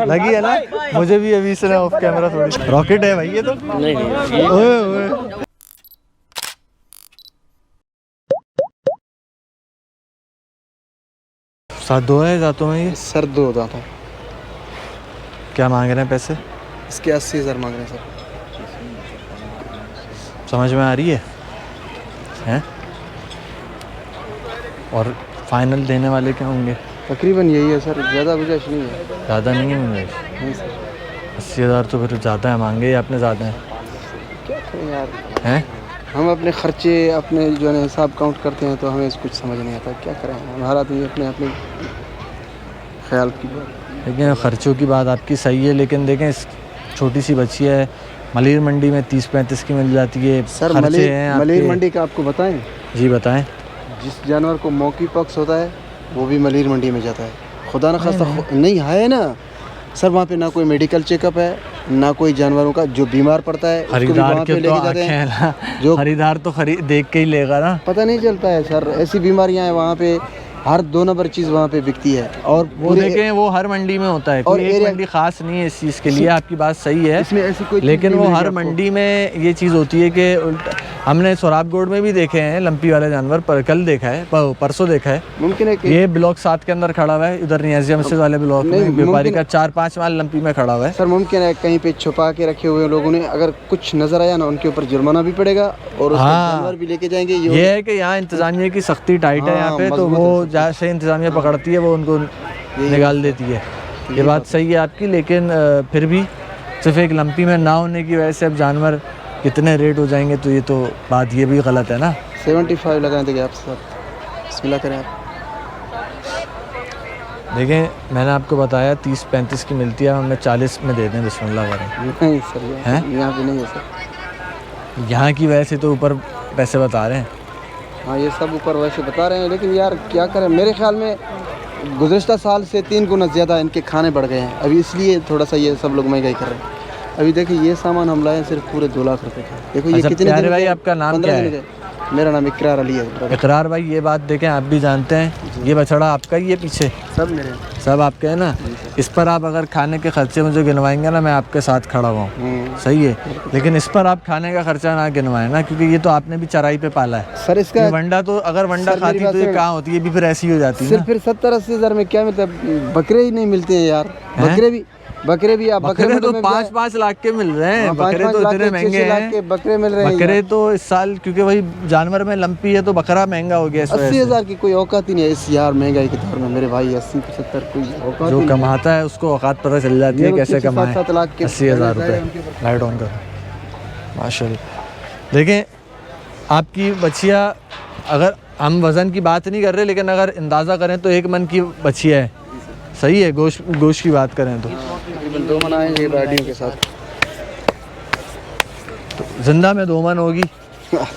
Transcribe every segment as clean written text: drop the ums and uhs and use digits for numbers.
लगी है ना? मुझे भी अभी इसने ऑफ कैमरा थोड़ी रॉकेट है भाई ये तो। नहीं ओए ओए साथ दो है जातों में ये सर 2 दांत। क्या मांग रहे हैं पैसे? इसके 80,000 मांग रहे हैं सर। समझ में आ रही है हैं? और फाइनल देने वाले क्या होंगे? तकरीबन यही है सर, ज़्यादा गुंजाइश नहीं है। ज़्यादा नहीं है गुंजाइश? नहीं सर। 80,000 तो फिर ज़्यादा है, मांगे या आपने ज़्यादा है? क्या करें यार, हैं? हम अपने खर्चे अपने जो है हिसाब काउंट करते हैं तो हमें कुछ समझ नहीं आता। क्या करें, हमारा आदमी अपने अपने ख्याल की बात। लेकिन ख़र्चों की बात आपकी सही है, लेकिन देखें इस छोटी सी बच्ची है, मलिर मंडी में 30-35 की मिल जाती है। सर मलिर मंडी का आपको बताएं? जी बताएं। जिस जानवर को मौकी पक्स होता है वो भी मलिर मंडी में जाता है। खुदा न खास्ता नहीं है ना सर, वहाँ पे ना कोई मेडिकल चेकअप है, ना कोई जानवरों का जो बीमार पड़ता है खरीदार के तो आंखें हैं ना, जो खरीदार तो देख के ही लेगा ना, पता नहीं चलता है सर। ऐसी बीमारियां हैं वहाँ पे, हर 2 नंबर चीज़ वहाँ पे बिकती है। और वो देखें वो हर मंडी में होता है, कोई एक मंडी खास नहीं है इस चीज़ के लिए। आपकी बात सही है इसमें ऐसी कोई, लेकिन वो हर मंडी में ये चीज़ होती है कि हमने सोराबगोड में भी देखे हैं लंपी वाले जानवर, पर कल देखा है, परसों देखा है। मुमकिन है कि ये ब्लॉक 7 के अंदर खड़ा हुआ है, इधर नियाजिया मस्जिद वाले ब्लॉक में व्यापारी का 4-5 माल लंपी में खड़ा हुआ है। सर मुमकिन है कहीं पे छुपा के रखे हुए लोगों ने, अगर कुछ नजर आया ना उनके ऊपर जुर्माना भी पड़ेगा और जानवर भी लेके जाएंगे। ये है कि यहाँ इंतजामिया की सख्ती टाइट है यहाँ पे, तो वो जैसे इंतजामिया पकड़ती है वो उनको निकाल देती है। ये बात सही है आपकी, लेकिन फिर भी सिर्फ एक लंपी में ना होने की वजह से अब जानवर कितने रेट हो जाएंगे, तो ये तो बात ये भी गलत है ना। 75 लगाने देंगे आप सर, बिस्मिल्लाह करें आप। देखें मैंने आपको बताया 30-35 की मिलती है, हमें 40 में दे दें, बिस्मिल्लाह करें। नहीं सर यहाँ पे नहीं है सर, यहाँ की वजह से तो ऊपर पैसे बता रहे हैं। हाँ ये सब ऊपर वैसे बता रहे हैं, लेकिन यार क्या करें, मेरे ख्याल में गुज़श्ता साल से 3 गुना ज़्यादा इनके खाने बढ़ गए हैं अभी, इसलिए थोड़ा सा ये सब लोग महंगाई कर रहे हैं। अभी देखिए ये सामान हम लाए सिर्फ पूरे 2 लाख रुपए का। देखो ये कितने प्यारे भाई आपका नाम क्या है? मेरा नाम इकरार अली है। इकरार भाई ये बात देखें आप भी जानते हैं, ये बछड़ा आपका ही है, पीछे सब मेरे, सब आपके हैं ना। इस पर आप अगर खाने के खर्चे मुझे गिनवाएंगे ना, मैं आपके साथ खड़ा हुआ हूँ, सही है, लेकिन इस पर आप खाने का खर्चा ना गिनवाएं ना, क्योंकि ये तो आपने भी चराई पे पाला है सर। इसका वंडा तो अगर वंडा खाती तो ये कहाँ होती है, भी फिर ऐसी हो जाती है। फिर 70-80 हज़ार में क्या मतलब, बकरे ही नहीं मिलते हैं यार। बकरे भी आप बकरे तो 5-5 लाख के मिल रहे हैं। बकरे तो इतने महंगे हैं, बकरे मिल रहे हैं। बकरे तो इस साल क्योंकि वही जानवर में लंपी है तो बकरा महंगा हो गया। 80,000 की कोई औकात ही नहीं है इस यार महंगाई के दौर में मेरे भाई। 80-75 कोई औकात, जो कमाता है उसको औकात पता चल जाती है कैसे कमाए। 7 लाख के 80,000 रुपये। लाइट ऑन करो माशाल्लाह। देखें आपकी बछिया, अगर हम वज़न की बात नहीं कर रहे, लेकिन अगर अंदाज़ा करें तो 1 मन की बछिया है, सही है। गोश्त की बात करें तो 2 मन आएंगे बाडियों के साथ, तो जिंदा में 2 मन होगी,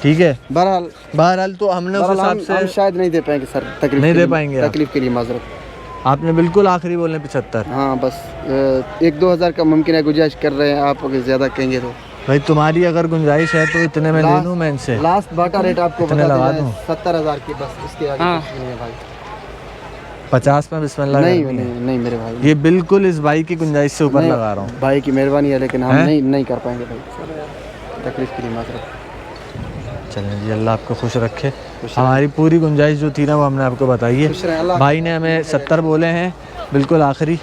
ठीक है। बहरहाल तो हमने उस हिसाब से शायद नहीं दे पाएंगे सर, तकलीफ नहीं दे पाएंगे, तकलीफ के लिए माजरत। आपने बिल्कुल आखिरी बोले 75। हाँ बस 1-2 हज़ार का मुमकिन है, गुंजाइश कर रहे हैं आप, अगर ज़्यादा कहेंगे तो। भाई तुम्हारी अगर गुंजाइश है तो इतने में ले लूँ मैं इनसे। लास्ट बाटा रेट आपको इतने लगा दूँ 70,000 की, बस इसके आगे कुछ नहीं है भाई। 50 में बिस्मिल्लाह नहीं मेरे भाई, ये बिल्कुल इस भाई की गुंजाइश से ऊपर लगा रहा हूँ। भाई की मेहरबानी है, लेकिन हम नहीं कर पाएंगे भाई, तकलीफ के लिए माजरत। चलें जी, अल्लाह आपको खुश रखे। हमारी पूरी गुंजाइश जो थी ना वो हमने आपको बताई है। भाई ने हमें 70 बोले हैं बिल्कुल आखिरी,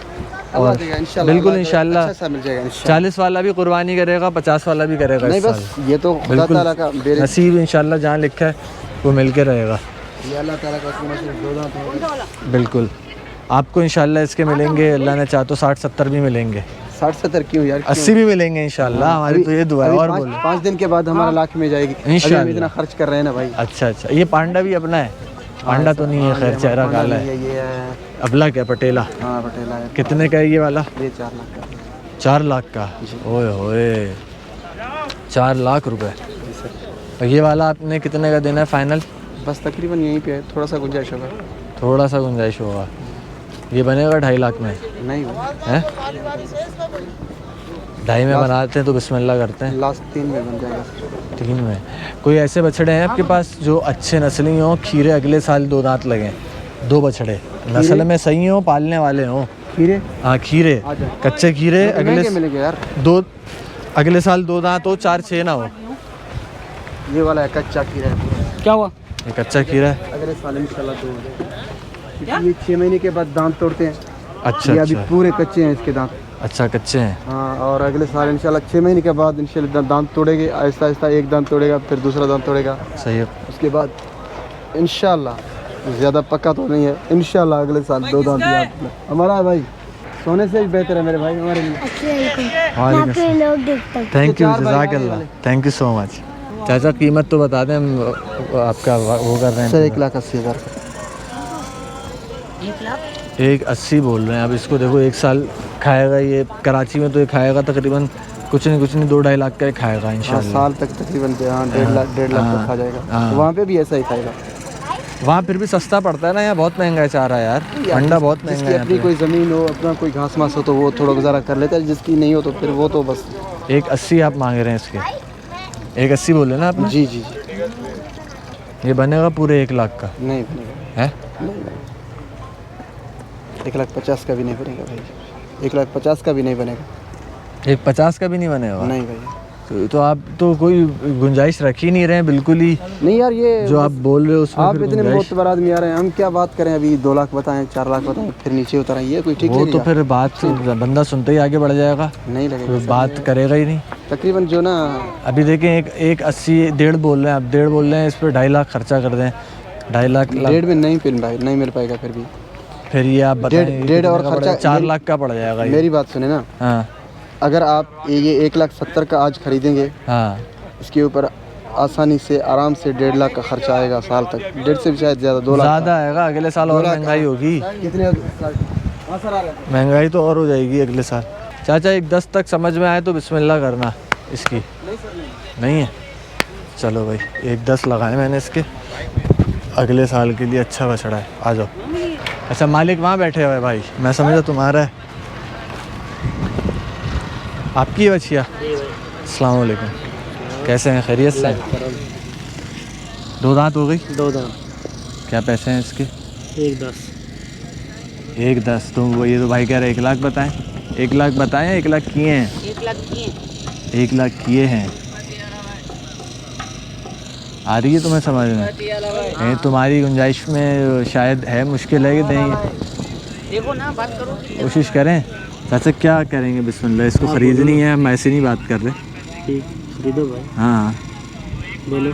और बिल्कुल इंशाल्लाह 40 वाला भी कुर्बानी करेगा, 50 वाला भी करेगा। नहीं बस ये तो खुदा ताला का नसीब, इंशाल्लाह जहाँ लिखा है वो मिल के रहेगा। ये अल्लाह ताला का बिल्कुल आपको इंशाल्लाह इसके मिलेंगे, अल्लाह ने चाहा तो 60-70 भी मिलेंगे। 60-70 क्यों यार, 80 भी मिलेंगे इंशाल्लाह। हमारी तो ये दुआ है। और बोलो 5 दिन के बाद हमारा लाख में जाएगी इंशाल्लाह, इतना खर्च कर रहे हैं ना भाई। अच्छा, ये पांडा भी अपना है? पांडा तो नहीं है, खैर चेहरा काला है। ये अबला क्या, पटेला? हाँ पटेला है। कितने का है ये वाला? ये 4 लाख का। 4 लाख का? ओए होए, 4 लाख रुपए। और ये वाला आपने कितने का देना है फाइनल? बस तकरीबन यहीं पे है, थोड़ा सा गुंजाइश होगा। थोड़ा सा गुंजाइश होगा। ये बनेगा 2.5 लाख में? नहीं है 2.5 में बनाते हैं तो बिस्मिल्लाह करते हैं। लास्ट 3 में बन जाएगा। 3 में? कोई ऐसे बछड़े हैं आपके पास जो अच्छे नस्ली हों, खीरे अगले साल 2 दांत लगें, 2 बछड़े नस्ल में सही हों, पालने वाले हों? खीरे हाँ खीरे, कच्चे खीरे अगले मिलेंगे यार। अगले साल 2 दांत हो 4 6 ना हो। ये वाला है कच्चा खीरा है। क्या हुआ? ये कच्चा खीरा है। अगले साल इंशाल्लाह 2 हो जाएगा, क्योंकि ये 6 महीने के बाद दांत तोड़ते हैं। अच्छा ये अभी अच्छा पूरे कच्चे हैं इसके दांत। अच्छा कच्चे हैं। हाँ, और अगले साल इंशाल्लाह 6 महीने के बाद इंशाल्लाह दांत तोड़ेंगे, आहिस्ता आहिस्ता एक दांत तोड़ेगा, फिर दूसरा दांत तोड़ेगा। सही है। उसके बाद इंशाल्लाह, ज़्यादा पक्का तो नहीं है, इंशाल्लाह अगले साल 2 दांत याद हमारा है भाई, सोने से भी बेहतर है मेरे भाई हमारे लिए। लोग देखते हैं। थैंक यू, चार भाई जज़ाकल्लाह, थैंक यू सो मच। चाचा कीमत तो बता दें, हम आपका वो कर रहे हैं। सर 1,80,000 1,80 बोल रहे हैं। अब इसको देखो 1 साल खाएगा ये, कराची में तो ये खाएगा तकरीबन कुछ नहीं 2-2.5 लाख का ही खाएगा इंशाल्लाह। साल तक तकरीबन 1.5 लाख तक खा जाएगा। हाँ। वहाँ पे भी ऐसा ही खाएगा। वहाँ फिर भी सस्ता पड़ता है ना, यहाँ बहुत महंगा है चारा यार, अंडा बहुत महंगा जिसकी है अपनी कोई ज़मीन हो, अपना कोई घास मास हो तो वो थोड़ा गुजारा कर लेता है, जिसकी नहीं हो तो फिर वो तो बस। 1,80 आप मांग रहे हैं इसके? 1,80 बोले ना आपने? जी जी ये बनेगा पूरे 1 लाख का नहीं बनेगा है? 1,50,000 का भी नहीं बनेगा भाई, 1,50,000 का भी नहीं बनेगा। 1,50 का भी नहीं बनेगा? नहीं भाई। तो आप तो कोई गुंजाइश रख ही नहीं रहे हैं बिल्कुल ही। नहीं यार, ये जो आप बोल रहे हो उसमें आप फिर इतने गुंजाइश- बहुत बड़ा आदमी आ रहे हैं, हम क्या बात करें? अभी 2 लाख बताएं, 4 लाख बताएं, फिर नीचे उतर आइए, कोई ठीक वो तो लगेगा? फिर बात बंदा सुनते ही आगे बढ़ जाएगा, नहीं फिर लगेगा। बात करेगा ही नहीं। तकरीबन जो ना, अभी देखें 1,80 1.5 बोल रहे हैं, आप 1.5 बोल रहे हैं, इस पर 2.5 लाख खर्चा कर दें, 2.5 लाख 1.5 में नहीं मिल भाई, नहीं मिल पाएगा फिर भी। फिर ये आप बताएं 1.5 और खर्चा 4 लाख का पड़ जाएगा ये। मेरी बात सुने ना, हाँ अगर आप ये 1,70,000 का आज खरीदेंगे, हाँ इसके ऊपर आसानी से आराम से 1.5 लाख का खर्चा आएगा साल तक, 1.5 से भी शायद ज़्यादा, 2 लाख ज़्यादा आएगा। अगले साल और महंगाई होगी, कितने? महंगाई तो और हो जाएगी अगले साल। चाचा 1,10 तक समझ में आए तो बिस्मिल्लाह करना इसकी। नहीं है? चलो भाई 1,10 लगाए मैंने इसके, अगले साल के लिए अच्छा बछड़ा है। आ जाओ। अच्छा मालिक वहाँ बैठे हुए भाई, मैं समझा तुम्हारा है। आपकी है बछिया? अस्सलाम वालेकुम, कैसे हैं? खैरियत से? 2 दांत हो गई? 2 दांत। क्या पैसे हैं इसके? 1,10। 1,10 तो वो, ये तो भाई कह रहे 1 लाख बताएं। 1 लाख बताएं, 1 लाख किए हैं? 1 लाख किए। 1 लाख किए हैं। आ रही है तुम्हें समझ में? नहीं तुम्हारी गुंजाइश में शायद है, मुश्किल है कि नहीं? देखो ना, बात करो। कोशिश करें। चाचा क्या करेंगे? बिस्मिल्लाह, इसको ख़रीदनी है, हम ऐसे नहीं बात कर रहे। ठीक, खरीदो भाई। हाँ बोलो।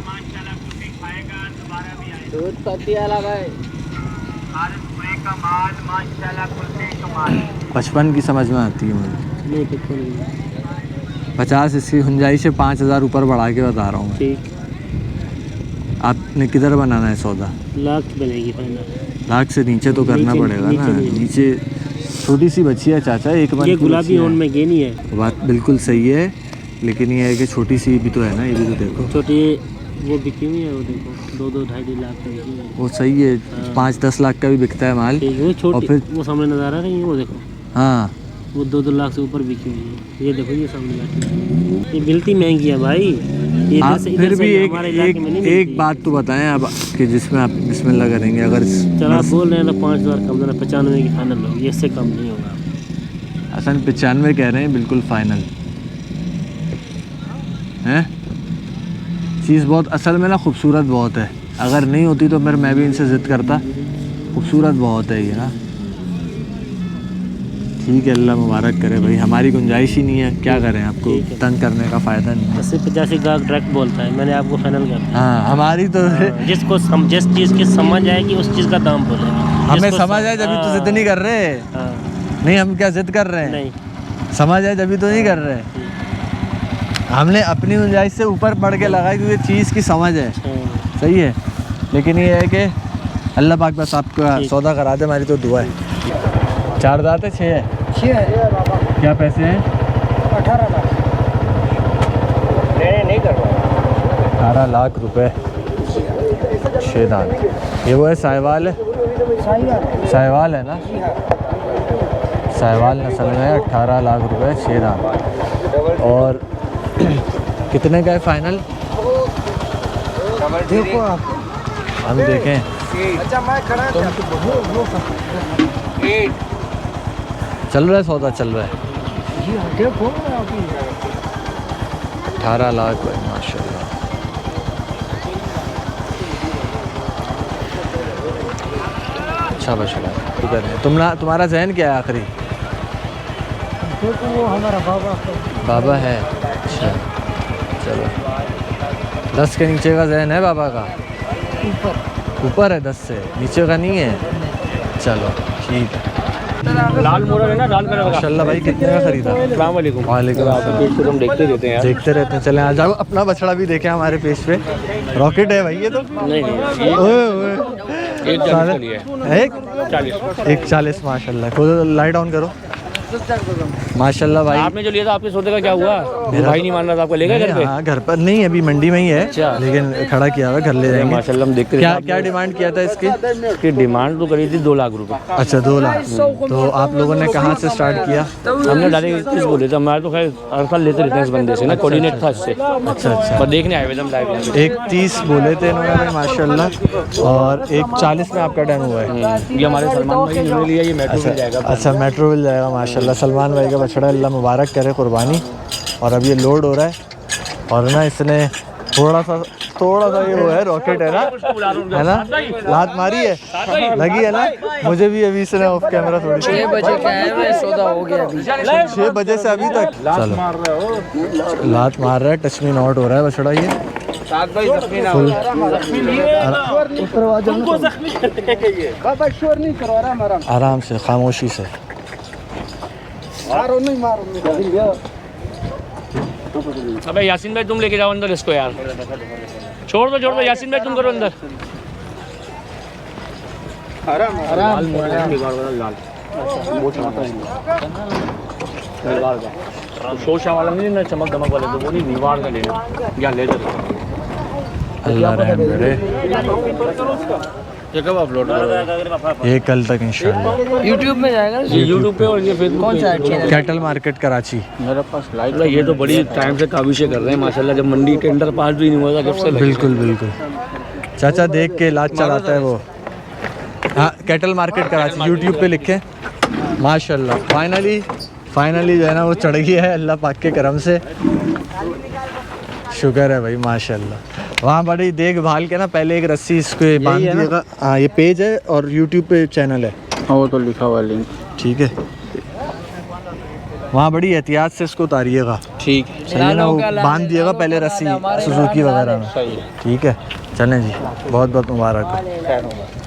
55 की समझ में आती है मुझे। नहीं पक्का नहीं। 50 इसकी गुंजाइश है, 5,000 ऊपर बढ़ा के बता रहा हूँ मैं। ठीक, आपने किधर बनाना है सौदा? लाख बनेगी फाइनल। लाख से नीचे तो करना नीचे- पड़ेगा ना। नीचे नहीं। नीचे छोटी सी बच्ची है चाचा, 1 मन ये की गुलाबी बच्ची होन है। में गेनी है। बात बिल्कुल सही है, लेकिन ये है कि छोटी सी भी तो है ना, ये भी तो देखो। छोटी वो बिकी हुई है, वो देखो 2-2 ढाई लाख की बिकी हुई है। वो सही है, 5-10 लाख का भी बिकता है माल। ठीक है, वो और छोटी, फिर वो सामने नज़ारा रही है, वो देखो, हाँ वो 2-2 लाख से ऊपर बिकी हुई है। ये देखो, ये सामने बैठी है। ये मिलती महंगी है भाई, ये आप इधर से फिर भी एक हमारे इलाके में नहीं मिलती। एक बात तो बताएं आप कि जिसमें आप बिस्मिल्लाह करेंगे। अगर चलो आप बोल रहे हैं तो 5,000 कम देना, 95 की फाइनल होगी, इससे कम नहीं होगा। असन 95 कह रहे हैं, बिल्कुल फाइनल है। चीज़ बहुत असल में ना खूबसूरत बहुत है, अगर नहीं होती तो फिर मैं भी इनसे ज़िद करता। खूबसूरत बहुत है ये ना। ठीक है, अल्लाह मुबारक करे भाई, हमारी गुंजाइश ही नहीं है, क्या करें, आपको ठीक है। तंग करने का फ़ायदा नहीं है। 80-85 गाहक डायरेक्ट बोलता है, मैंने आपको फाइनल कर दिया। हाँ हमारी तो जिसको जिस चीज़ की समझ आएगी उस चीज़ का दाम बोले। हमें समझ आए जब तो ज़िद नहीं कर रहे। नहीं हम क्या ज़िद कर रहे हैं? नहीं, समझ आए जब तो नहीं कर रहे। हमने अपनी गुंजाइश से ऊपर बढ़ के लगाई क्योंकि चीज़ की समझ है। सही है, लेकिन ये है कि अल्लाह पाक बस आपका सौदा करा दे, हमारी तो दुआ है। 4 दांत है? 6 है? 6 है। क्या पैसे हैं? 18 लाख। नहीं कर रहा। 18 लाख रुपए 6 दांत। ये वो है साहिवाल है? साहिवाल है ना? साहिवाल नस्ल में है, 18 लाख रुपए 6 दांत। और कितने का है फाइनल? देखो आप, हम देखें। अच्छा मैं खड़ा चल रहा है सौदा, चल रहा है 18 लाख भाई माशाल्लाह। अच्छा बछड़ा है। तुम्हारा जहन क्या है आखिरी? वो हमारा बाबा है। अच्छा चलो, 10 के नीचे का जहन है बाबा का? ऊपर है 10 से, नीचे का नहीं है। चलो ठीक है। लाल मोरा है ना, लाल कलर का। माशाल्लाह भाई, कितने का खरीदा? अस्सलाम वालेकुम। वालेकुम पेज पे हम देखते रहते हैं यार। देखते रहते हैं। चले आ जाओ, अपना बछड़ा भी देखें हमारे पेज पे। रॉकेट है भाई ये तो। नहीं नहीं, ओए ओए, एक 40 का लिया है। एक 40 माशाल्लाह। खुद लाइट ऑन करो। माशाल्लाह भाई। आपने जो लिया था, आपके सौदे का क्या हुआ? वो भाई नहीं मान रहा था, आपको लेगा घर पे? हाँ घर पर नहीं, अभी मंडी में ही है। अच्छा। लेकिन खड़ा किया हुआ है, घर ले जाएंगे। माशाल्लाह हम देखते क्या क्या डिमांड किया था इसकी? इसकी डिमांड तो करी थी 2 लाख रुपए। अच्छा 2 लाख। तो आप लोगों ने कहाँ से स्टार्ट किया? हमने डायरेक्ट 31 बोले थे। हमारे तो खैर हर साल लेते रहते हैं इस बंदे से ना, कोऑर्डिनेट था इससे। अच्छा अच्छा। पर देखने आए हुए थे हम लाइव। एक 30 बोले थे इन्होंने भाई माशाल्लाह, और एक 40 में आपका डन हुआ है। ये हमारे सलमान भाई जिन्होंने लिया, ये मेट्रो मिल जाएगा। अच्छा मेट्रो मिल जाएगा माशाल्लाह। सलमान भाई का बछड़ा, अल्लाह मुबारक करे कुर्बानी। और अब ये लोड हो रहा है, और ना इसने थोड़ा सा ये वो है, रॉकेट है ना, लात मारी है, लगी है ना। मुझे भी अभी इसने ऑफ कैमरा थोड़ी 6 बजे का है, सौदा हो गया अभी। 6 बजे से अभी तक। चलो लात मार रहा है, टच मी नॉट हो रहा है बछड़ा ये फुल। आराम से, खामोशी से। अबे यासीन भाई तुम लेके जाओ अंदर इसको यार। छोड़ दो यासीन भाई, तुम करो अंदर। लाल लाल वो चमकता है, शोशा वाला नहीं ना, चमक दमक वाले, तो वो नहीं, दीवार का लेना या लेजर। अल्लाह रहम करे। ये कब अपलोड करोगे? ये कल तक इंशाल्लाह यूट्यूब में जाएगा। ये यूट्यूब पे और ये फेसबुक। कौन सा चैनल? Cattle market Karachi. मेरे पास लाइट। ये तो बड़ी टाइम से काविशें कर रहे हैं माशाल्लाह। जब मंडी टेंडर पास भी नहीं हुआ था, कब से लगे। बिल्कुल बिल्कुल। चाचा देख के लाज चढ़ाता है वो। हाँ कैटल मार्केट कराची, यूट्यूब पे लिखें। माशाल्लाह फाइनली जो है ना वो चढ़ गया है, अल्लाह पाक के करम से। शुक्र है भाई माशाल्लाह। वहाँ बड़ी देखभाल के ना पहले एक रस्सी इसको बांध दिएगा। हाँ ये पेज है और यूट्यूब पे चैनल है। हाँ वो तो लिखा हुआ लिंक। ठीक है, वहाँ बड़ी एहतियात से इसको उतारिएगा। ठीक है, सही है ना, वो बांध दिएगा पहले रस्सी सुजुकी वगैरह में। ठीक है, चलें जी, बहुत बहुत मुबारक हो।